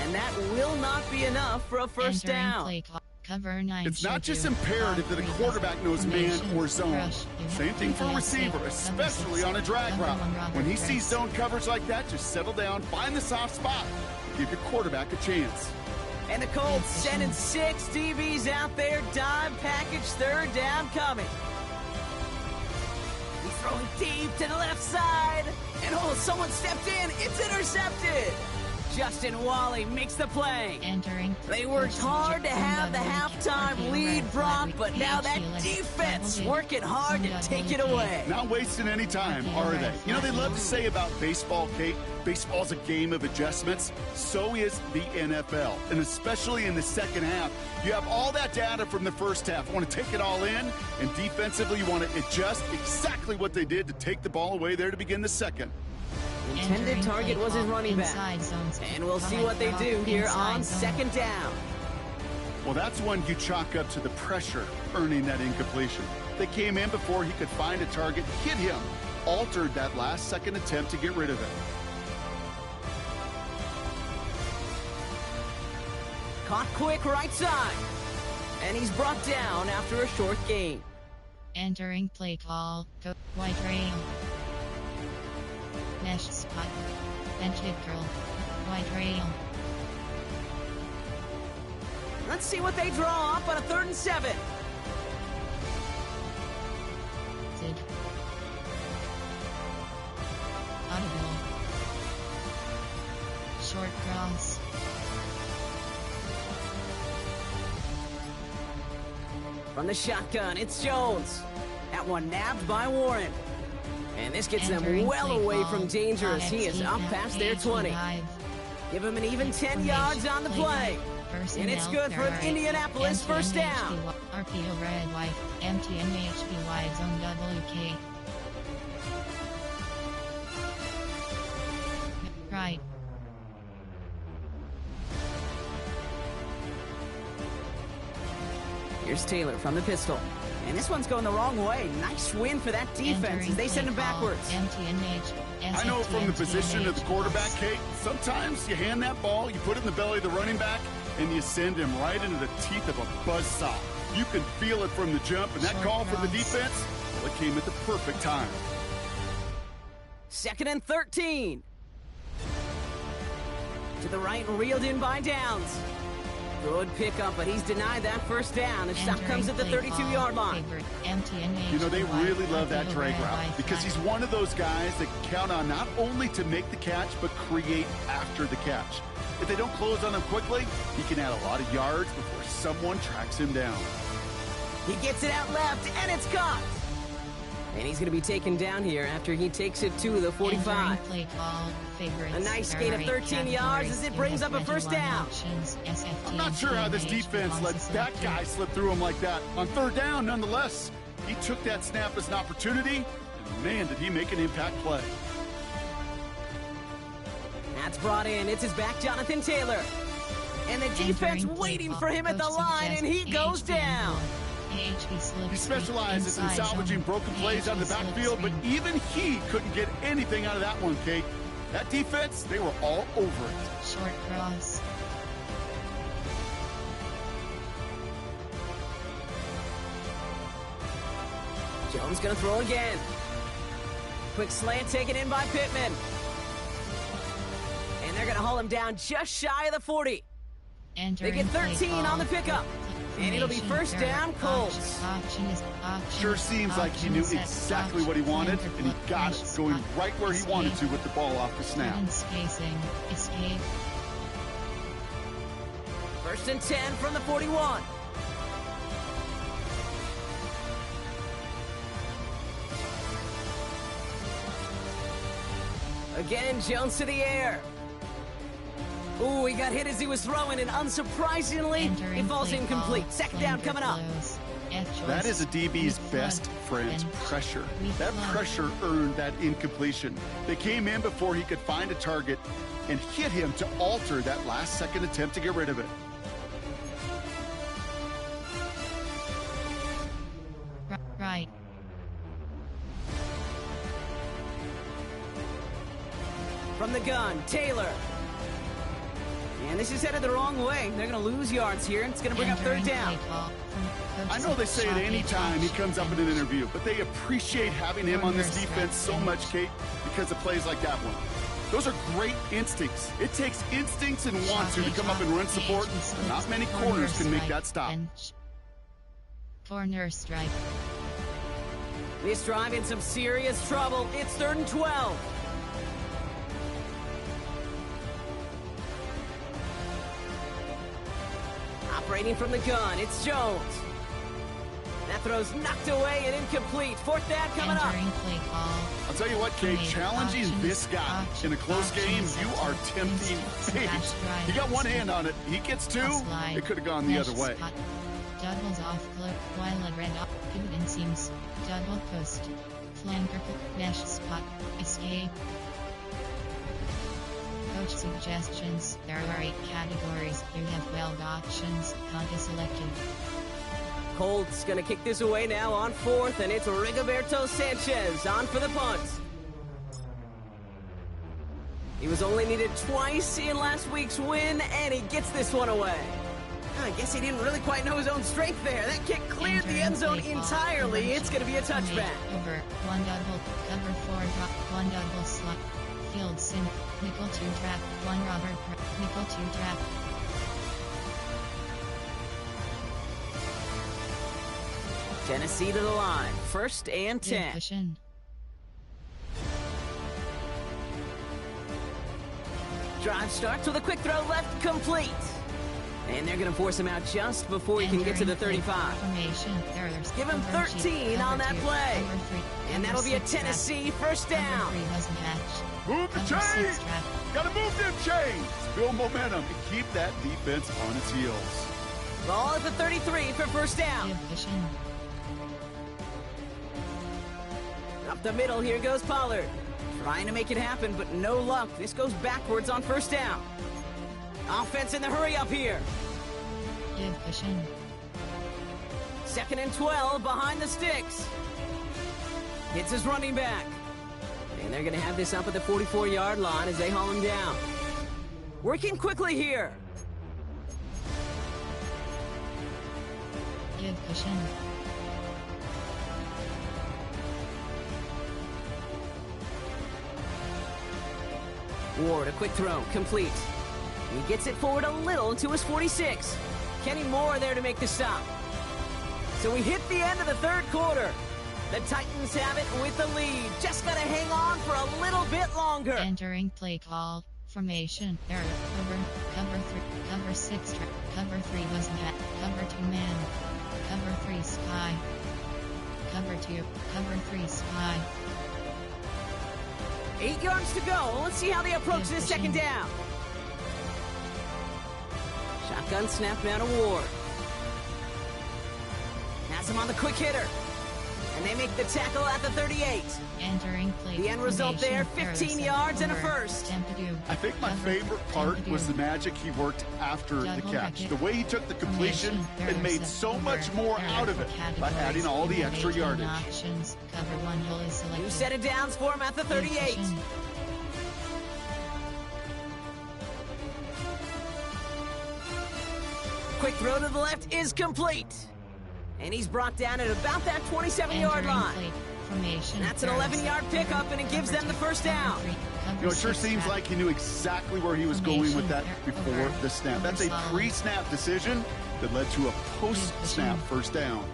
D: And that will not be enough for a first down.
B: Cover 9.
E: It's not just imperative that a quarterback knows man or zone. Same thing for a receiver, especially on a drag route. When he sees zone coverage like that, just settle down, find the soft spot. Give your quarterback a chance.
D: And the Colts sending 6 DBs out there. Dime package, 3rd down coming. He's throwing deep to the left side. And oh, someone stepped in. It's intercepted. Justin Wally makes the play. They worked hard to have the halftime lead brought, but now that defense working hard to take it away.
E: Not wasting any time, are they? You know, they love to say about baseball, Kate, baseball's a game of adjustments. So is the NFL, and especially in the second half. You have all that data from the first half. You want to take it all in, and defensively you want to adjust exactly what they did to take the ball away there to begin the second.
D: Intended target was his running back. And we'll see what they do here on 2nd down.
E: Well, that's one you chalk up to the pressure earning that incompletion. They came in before he could find a target, hit him, altered that last-second attempt to get rid of it.
D: Caught quick right side. And he's brought down after a short gain.
B: Entering play call. Go white rail. Mesh spot. Bench hit curl. White rail.
D: Let's see what they draw up on a 3rd and 7.
B: Sid. Audible. Short cross.
D: From the shotgun, it's Jones. That one nabbed by Warren. And this gets them well away from danger as he is up past their 20. Give him an even 10 yards on the play. And it's good for an Indianapolis first down.
B: RPO red white, MTNHP wide zone WK. Right.
D: Here's Taylor from the pistol. And this one's going the wrong way. Nice win for that defense as they send him backwards.
E: I know from the position of the quarterback, Kate, sometimes you hand that ball, you put it in the belly of the running back, and you send him right into the teeth of a buzzsaw. You can feel it from the jump, and that call from the defense, well, it came at the perfect time.
D: 2nd and 13. To the right and reeled in by Downs. Good pickup, but he's denied that first down. The stop comes at the 32-yard line.
E: You know, they really love that drag route because he's one of those guys that can count on not only to make the catch, but create after the catch. If they don't close on him quickly, he can add a lot of yards before someone tracks him down.
D: He gets it out left, and it's caught. And he's going to be taken down here after he takes it to the 45. A nice gain of 13 yards as it brings up a first down.
E: I'm not sure how this defense let that guy slip through him like that. On 3rd down, nonetheless, he took that snap as an opportunity, and man, did he make an impact play.
D: That's brought in. It's his back, Jonathan Taylor. And the defense waiting for him at the line, and he goes down.
E: He specializes in salvaging broken plays out of the backfield, but even he couldn't get anything out of that one, Kate. That defense, they were all over it.
B: Short cross.
D: Jones gonna throw again. Quick slant taken in by Pittman. And they're gonna haul him down just shy of the 40. They get 13 on the pickup. And it'll be first down, Colts.
E: Sure seems like he knew exactly what he wanted, and he got it, going right where he wanted to with the ball off the snap.
B: Escape.
D: 1st and 10 from the 41. Again, Jones to the air. Ooh, he got hit as he was throwing, and unsurprisingly, it falls incomplete. 2nd down coming up.
E: That is a DB's best friend, pressure. That pressure earned that incompletion. They came in before he could find a target and hit him to alter that last-second attempt to get rid of it.
B: Right.
D: From the gun, Taylor. And this is headed the wrong way. They're going to lose yards here, and it's going to bring up 3rd down.
E: I know they say it any time he comes up in an interview, but they appreciate having him on this defense so much, Kate, because of plays like that one. Those are great instincts. It takes instincts and wants to come up and run support, and not many corners can make that stop.
B: Corner strike.
D: This drive in some serious trouble. It's 3rd and 12. Operating from the gun, it's Jones. That throw's knocked away and incomplete. 4th down coming up.
E: I'll tell you what, Kate, challenging this guy in a close game, you are tempting fate. He got one hand on it. He gets 2. It could have gone the other way.
B: Doubles off clip while it red up. Pivot seams. Double post. Flanker. Mesh spot. Escape. Coach suggestions. There are 8 categories. You have 12 options. Conte selected.
D: Colts gonna kick this away now on 4th, and it's Rigoberto Sanchez on for the punt. He was only needed twice in last week's win, and he gets this one away. I guess he didn't really quite know his own strength there. That kick cleared the end zone entirely. It's going to be a touchback.
B: Over, one double, cover 4 drop, one double slot, field sync, nickel 2 trap, one Robert, nickel 2 trap.
D: Tennessee to the line, 1st and 10.
B: Cushion.
D: Drive starts with a quick throw left, complete. And they're going to force him out just before he can get to the 35. Give him 13 on that play. And that'll be a Tennessee first down.
E: Move the chains! Gotta move them chains! Build momentum and keep that defense on its heels.
D: Ball at the 33 for first down. Up the middle, here goes Pollard. Trying to make it happen, but no luck. This goes backwards on first down. Offense in the hurry up here. 2nd and 12 behind the sticks. Hits his running back. And they're going to have this up at the 44-yard line as they haul him down. Working quickly here. Ward, a quick throw, complete. He gets it forward a little to his 46. Kenny Moore there to make the stop. So we hit the end of the 3rd quarter. The Titans have it with the lead. Just got to hang on for a little bit longer.
B: Entering play call. Formation. Area. Cover 3. Cover 6. Cover 3 was net. Cover 2 man. Cover 3 spy. Cover 2. Cover 3 spy.
D: 8 yards to go. Let's see how they approach this 2nd down. Shotgun snap now to Ward. Has him on the quick hitter. And they make the tackle at the 38.
B: Entering play.
D: The end result there, 15 yards and a first.
E: I think my favorite part was the magic he worked after the catch. The way he took the completion and made so much more out of it by adding all the extra yardage.
D: New set of downs for him at the 38. Quick throw to the left is complete. And he's brought down at about that 27-yard line. That's an 11-yard pickup, and it gives them the first down.
E: You know, it sure seems like he knew exactly where he was going with that before the snap. That's a pre-snap decision that led to a post-snap first down.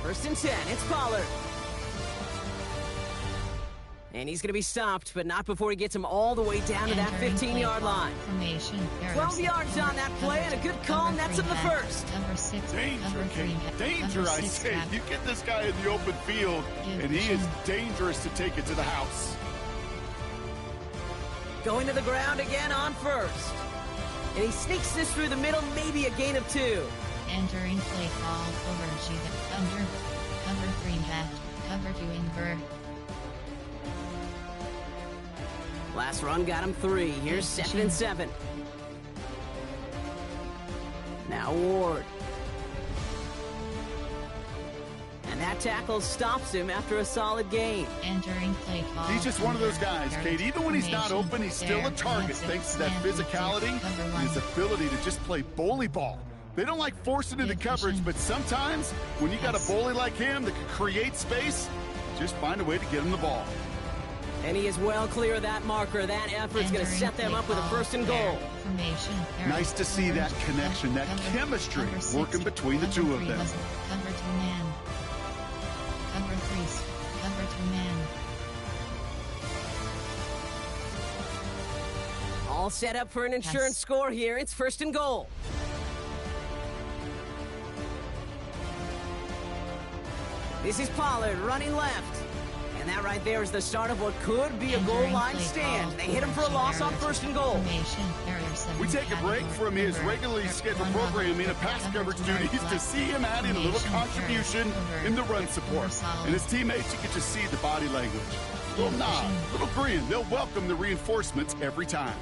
D: First and 10, it's Pollard. And he's going to be stopped, but not before he gets him all the way down to that 15-yard line. 12 yards on that play, and a good call nets him the first.
E: Danger, Kate. Danger, I say. You get this guy in the open field, and he is dangerous to take it to the house.
D: Going to the ground again on first. And he sneaks this through the middle, maybe a gain of 2.
B: Entering play call over G. Under. Cover 3 left. Cover 2 invert.
D: Last run got him 3. Here's 2nd and 7. Now Ward. And that tackle stops him after a solid gain.
B: Entering play call.
E: He's just one of those guys, Kate. Even when he's not open, he's still a target thanks to that physicality and his ability to just play bully ball. They don't like forcing into coverage, but sometimes when you got a bully like him that can create space, just find a way to get him the ball.
D: And he is well clear of that marker. That effort's going to set them up with a 1st and goal.
E: Nice to see that connection, that chemistry working between the two of them.
B: Cover 2 man. Cover 3. Cover 2 man.
D: All set up for an insurance score here. It's 1st and goal. This is Pollard running left. And that right there is the start of what could be a goal line stand. They hit him for a loss on 1st and goal.
E: We take a break from his regularly scheduled programming and pass coverage duties to see him add in a little contribution in the run support. And his teammates, you can just see the body language. Little nod, little grin. They'll welcome the reinforcements every time.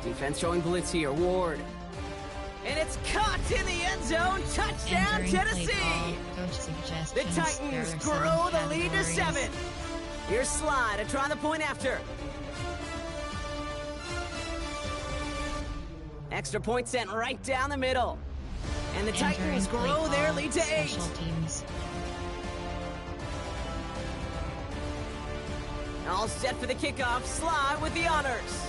D: Defense showing blitz here. Ward. And it's caught in the end zone. Touchdown, Tennessee!
B: Coach
D: The
B: suggestions.
D: Titans
B: There are
D: grow
B: 7
D: the lead to
B: categories.
D: 7. Here's Sly to try the point after. Extra point sent right down the middle. And the Titans
B: Entering
D: grow
B: play
D: their
B: call,
D: lead to 8.
B: Special teams.
D: All set for the kickoff. Sly with the honors.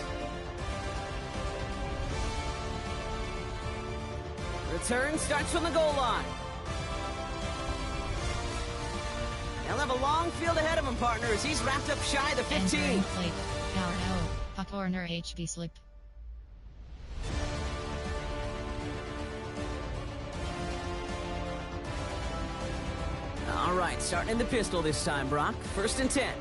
D: Return starts from the goal line. They'll have a long field ahead of him, partners. He's wrapped up shy of the 15.
B: Entering play. Power no. A corner HB slip.
D: All right, starting in the pistol this time, Brock. 1st and 10.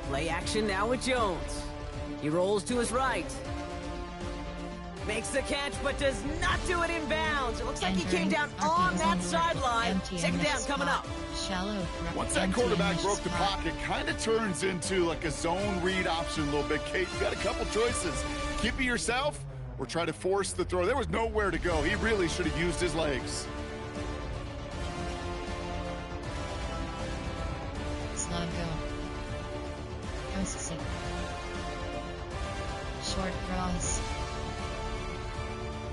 D: Play action now with Jones. He rolls to his right. Makes the catch, but does not do it in bounds. It looks like he came down on that sideline. 2nd down coming up.
B: Shallow.
E: Once that quarterback broke the pocket, kind of turns into like a zone read option a little bit. Kate, you got a couple choices. Keep it yourself or try to force the throw. There was nowhere to go. He really should have used his legs.
B: Slug go. Coast short cross.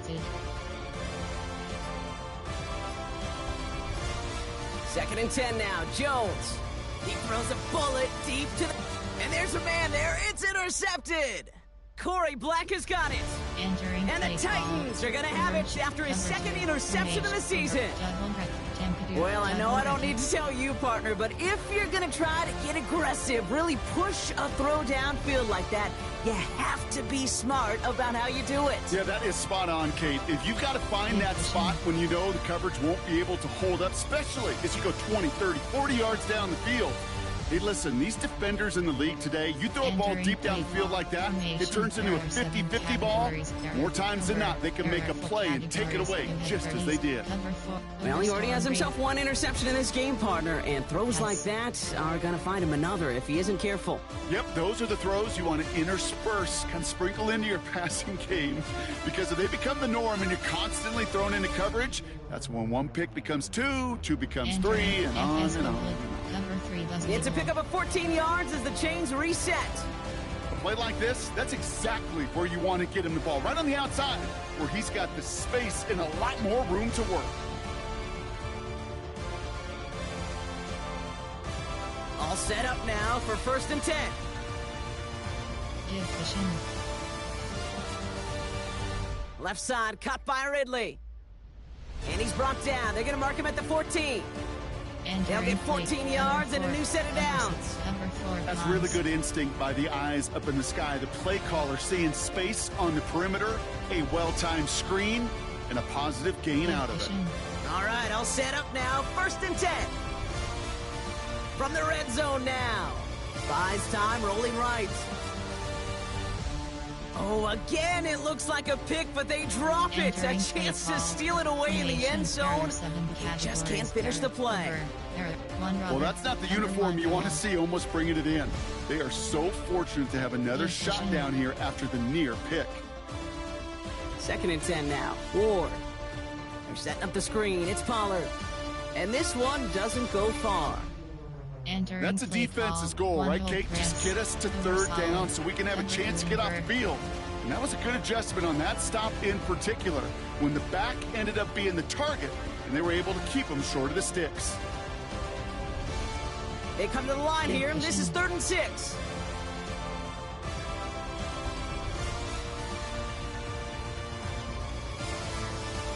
B: Did.
D: 2nd and 10 now. Jones. He throws a bullet deep to the... And there's a man there. It's intercepted. Corey Black has got it.
B: Entering
D: And the Titans are going to have it after his 2nd interception of the season. Well, I know I don't need to tell you, partner, but if you're going to try to get aggressive, really push a throw downfield like that, you have to be smart about how you do it.
E: Yeah, that is spot on, Kate. If you've got to find that spot when you know the coverage won't be able to hold up, especially as you go 20, 30, 40 yards down the field. Hey, listen, these defenders in the league today, you throw a ball deep down the field like that, it turns into a 50-50 ball. More times than not, they can make a play and take it away, just as they did.
D: Well, he already has himself 1 interception in this game, partner, and throws like that are going to find him another if he isn't careful.
E: Yep, those are the throws you want to intersperse, kind of sprinkle into your passing game, because if they become the norm and you're constantly thrown into coverage, that's when 1 pick becomes 2, 2 becomes 3, and on and on.
D: It's a pickup of 14 yards as the chains reset.
E: A play like this, that's exactly where you want to get him the ball, right on the outside, where he's got the space and a lot more room to work.
D: All set up now for 1st and 10. Left side, cut by Ridley. And he's brought down. They're going to mark him at the 14. They'll get 14 yards and a new set of downs.
E: That's really good instinct by the eyes up in the sky. The play caller seeing space on the perimeter, a well-timed screen, and a positive gain out of it.
D: All right, all set up now. 1st and 10. From the red zone now. Buys time, rolling right. Oh, again, it looks like a pick, but they drop it. A chance to steal it away in the end zone. Just can't finish the play.
E: Well, that's not the uniform you want to see almost bringing it in. They are so fortunate to have another shot down here after the near pick.
D: 2nd and 10 now. Ward. They're setting up the screen. It's Pollard. And this one doesn't go far.
E: That's a defense's goal, right, Kate? Just get us to 3rd down so we can have a chance to get off the field. And that was a good adjustment on that stop in particular, when the back ended up being the target, and they were able to keep them short of the sticks.
D: They come to the line here, and this is 3rd and 6.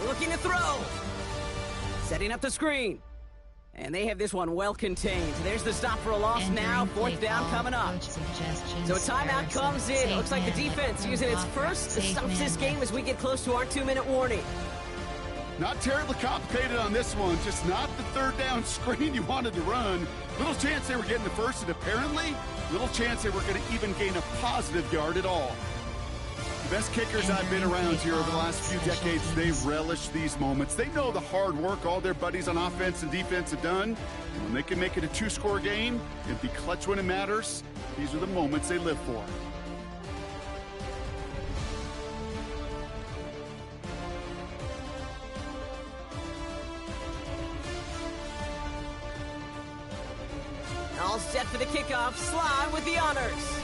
D: Looking to throw. Setting up the screen. And they have this one well contained. There's the stop for a loss now. 4th down coming up. So a timeout comes in. It looks like the defense using its first to stop this game as we get close to our 2-minute warning.
E: Not terribly complicated on this one. Just not the 3rd down screen you wanted to run. Little chance they were getting the first, and apparently little chance they were going to even gain a positive yard at all. best kickers I've been around here over the last few decades, they relish these moments. They know the hard work all their buddies on offense and defense have done. And when they can make it a 2-score game and be clutch when it matters, these are the moments they live for.
D: All set for the kickoff. Sly with the honors.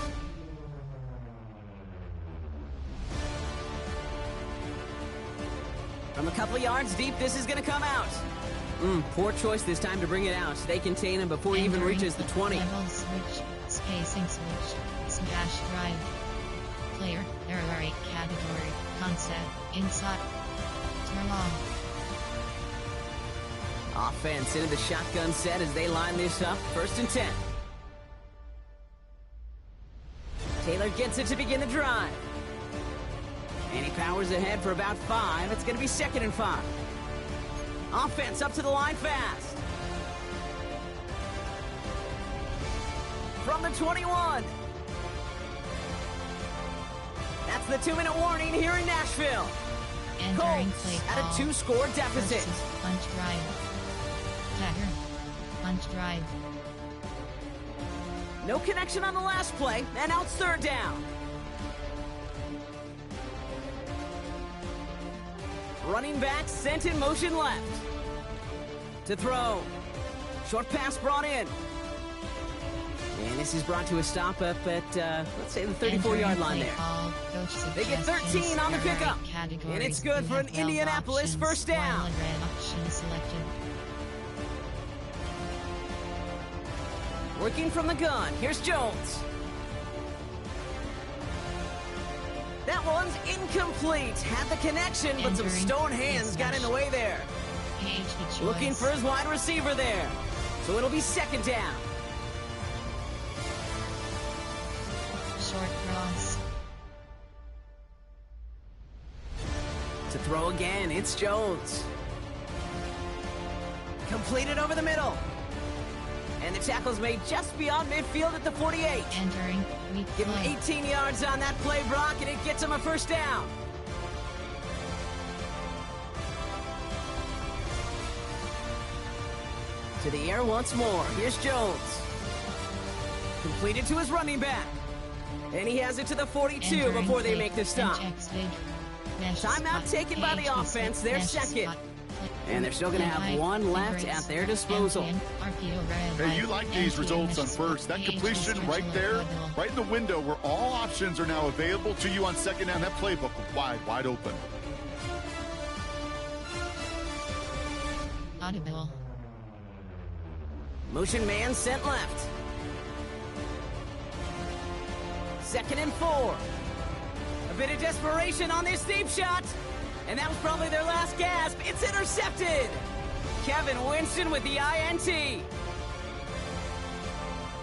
D: From a couple of yards deep, this is going to come out. Poor choice this time to bring it out. They contain him before he even reaches the 20.
B: Level switch, spacing switch, smash drive. Player, error category, concept, inside. Turn on.
D: Offense into the shotgun set as they line this up. 1st and 10. Taylor gets it to begin the drive. And he powers ahead for about 5. It's going to be 2nd and 5. Offense up to the line fast. From the 21. That's the 2-minute warning here in Nashville.
B: Entering
D: Colts
B: play
D: at a
B: call.
D: 2-score deficit.
B: Versus punch drive. Dagger. Punch drive.
D: No connection on the last play, and now it's 3rd down. Running back sent in motion left. To throw. Short pass brought in. And this is brought to a stop up at, let's say, the 34-yard line there. They get 13 on the pickup. And it's good for an Indianapolis 1st down. Working from the gun. Here's Jones. That one's incomplete. Had the connection, but some stone hands got in the way there. Looking for his wide receiver there. So it'll be 2nd down.
B: Short cross.
D: To throw again, it's Jones. Completed over the middle. And the tackle's made just beyond midfield at the 48.
B: Entering weak
D: Give him
B: play.
D: 18 yards on that play, Brock, and it gets him a 1st down. To the air once more. Here's Jones. Completed to his running back. And he has it to the 42
B: Entering
D: before they
B: play.
D: make the stop. Timeout taken by the offense. They're 2nd. And they're still going to have 1 left at their disposal.
E: Hey, you like these results on 1st. That completion right there, right in the window where all options are now available to you on 2nd down. That playbook wide open.
B: Audible.
D: Motion man sent left. 2nd and 4. A bit of desperation on this deep shot. And that was probably their last gasp. It's intercepted. Kevin Winston with the INT.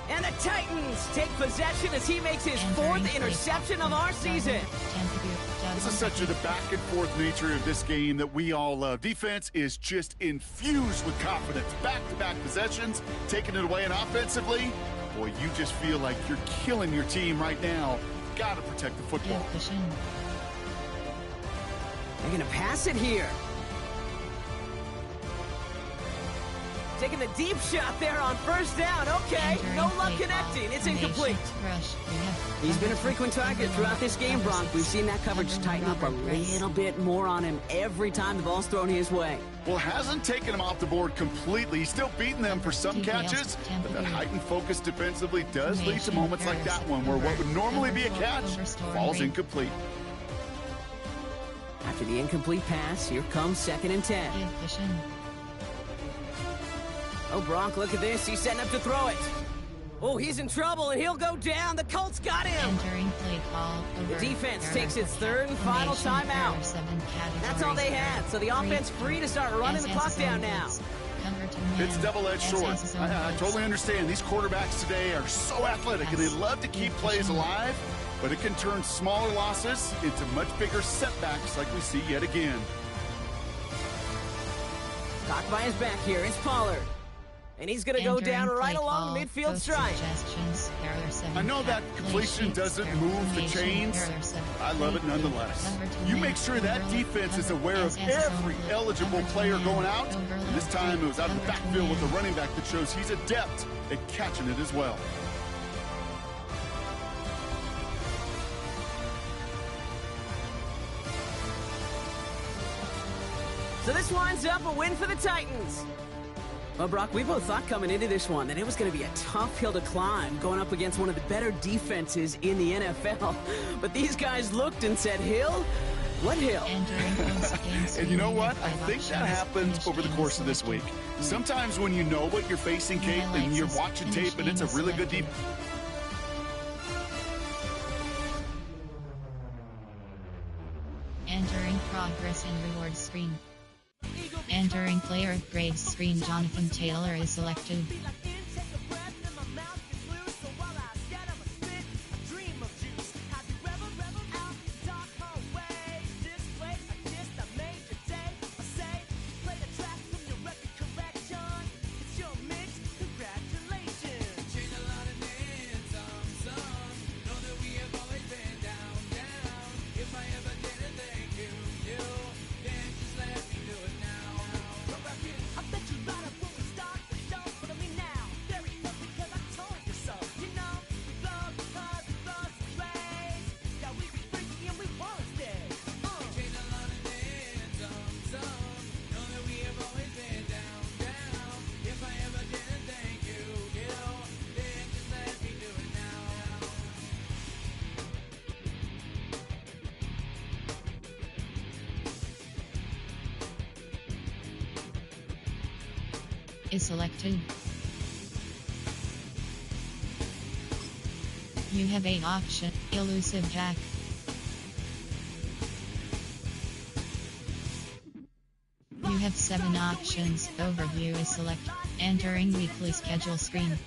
D: And the Titans take possession as he makes his 4th interception of our season.
E: This is such a back-and-forth nature of this game that we all love. Defense is just infused with confidence. Back-to-back possessions, taking it away, and offensively, boy, you just feel like you're killing your team right now. Got to protect the football.
D: They're going to pass it here. Taking the deep shot there on 1st down. Okay, no luck connecting. It's incomplete. He's been a frequent target throughout this game, Bronk. We've seen that coverage tighten up a little bit more on him every time the ball's thrown his way.
E: Well, hasn't taken him off the board completely. He's still beating them for some catches, but that heightened focus defensively does lead to moments like that one where what would normally be a catch falls incomplete.
D: After the incomplete pass, here comes 2nd and 10. Oh, Bronk, look at this. He's setting up to throw it. Oh, he's in trouble, and he'll go down. The Colts got him. The defense takes its 3rd and final timeout. That's all they had, so the offense free to start running the clock down now.
E: It's double-edged sword. I totally understand. These quarterbacks today are so athletic, and they love to keep plays alive, but it can turn smaller losses into much bigger setbacks like we see yet again.
D: Caught by his back here. It's Pollard. And he's going to go down right along the midfield stripe.
E: I know that completion doesn't move the chains. I love it nonetheless. You make sure that defense is aware of every eligible player going out. And this time it was out of the backfield with the running back that shows he's adept at catching it as well.
D: So this winds up a win for the Titans. Well, Brock, we both thought coming into this one that it was going to be a tough hill to climb going up against one of the better defenses in the NFL. But these guys looked and said, Hill? What hill?
E: And you know what? I think that happens over the course of this week. Sometimes when you know what you're facing, Kate, and you're watching tape and it's a really good defense.
B: Entering progress and reward screen. Entering player upgrades screen. Jonathan Taylor is selected. Is selected. You have 8 option, elusive jack. You have 7 options, overview is select. Entering weekly schedule screen.